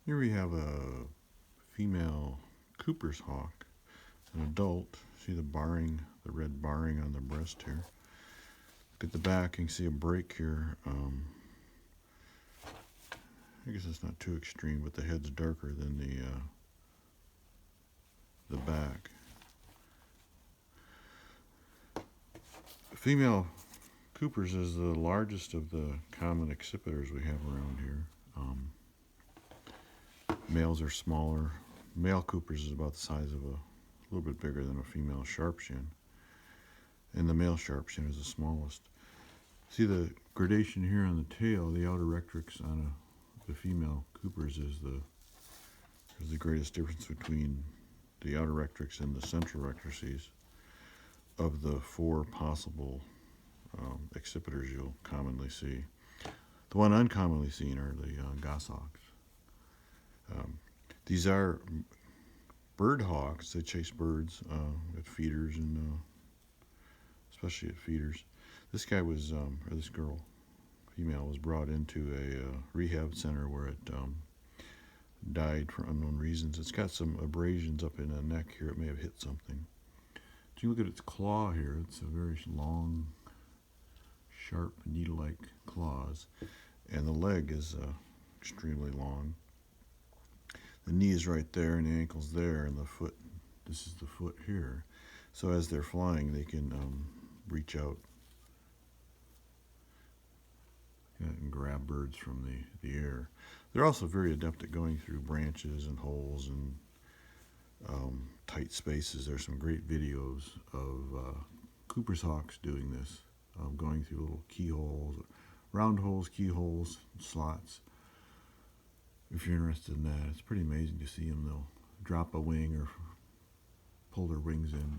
Here we have a female Cooper's hawk, an adult. See the barring, the red barring on the breast here. Look at the back, you can see a break here. I guess it's not too extreme, but the head's darker than the back. Female Cooper's is the largest of the common accipiters we have around here. Males are smaller. Male Cooper's is about the size of a little bit bigger than a female Sharpshin, and the male Sharpshin is the smallest. See the gradation here on the tail. The outer rectrix on the female Cooper's is the greatest difference between the outer rectrix and the central rectrices of the four possible accipiters you'll commonly see. The one uncommonly seen are the goshawks. These are bird hawks. They chase birds at feeders, and especially at feeders. This guy was, or this girl, female, was brought into a rehab center where it died for unknown reasons. It's got some abrasions up in the neck here. It may have hit something. If you look at its claw here, it's a very long, sharp, needle-like claws, and the leg is extremely long. The knee is right there, and the ankle's there, and the foot, this is the foot here. So as they're flying, they can reach out and grab birds from the air. They're also very adept at going through branches and holes and tight spaces. There's some great videos of Cooper's hawks doing this, going through little keyholes, round holes, keyholes, slots. If you're interested in that, it's pretty amazing to see them. They'll drop a wing or pull their wings in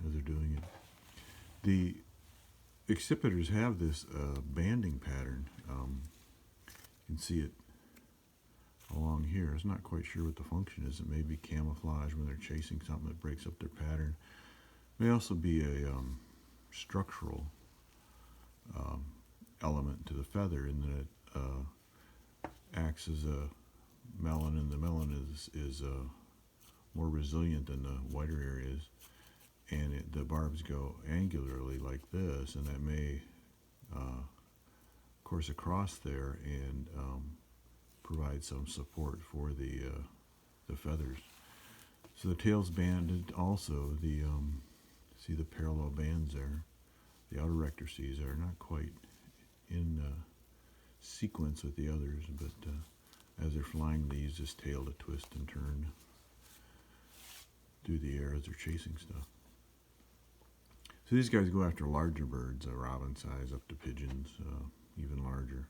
as they're doing it. The accipiters have this banding pattern. You can see it along here. It's not quite sure what the function is. It may be camouflage when they're chasing something that breaks up their pattern. It may also be a structural element to the feather, in that it acts as a melon, and the melon is more resilient than the whiter areas, and the barbs go angularly like this, and that may course across there and provide some support for the feathers. So the tail's banded also. See the parallel bands there. The outer rectrices are not quite in sequence with the others, but as they're flying, they use this tail to twist and turn through the air as they're chasing stuff. So these guys go after larger birds, robin size up to pigeons, even larger.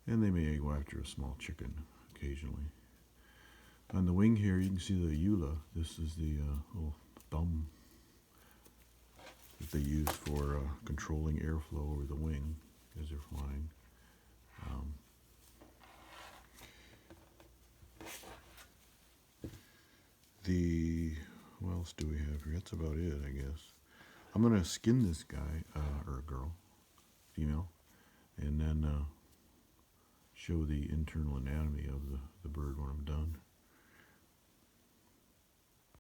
And they may go after a small chicken occasionally. On the wing here, you can see the eula. This is the little thumb that they use for controlling airflow over the wing as they're flying. What else do we have here? That's about it, I guess. I'm going to skin this guy, or a girl, female, and then show the internal anatomy of the bird when I'm done.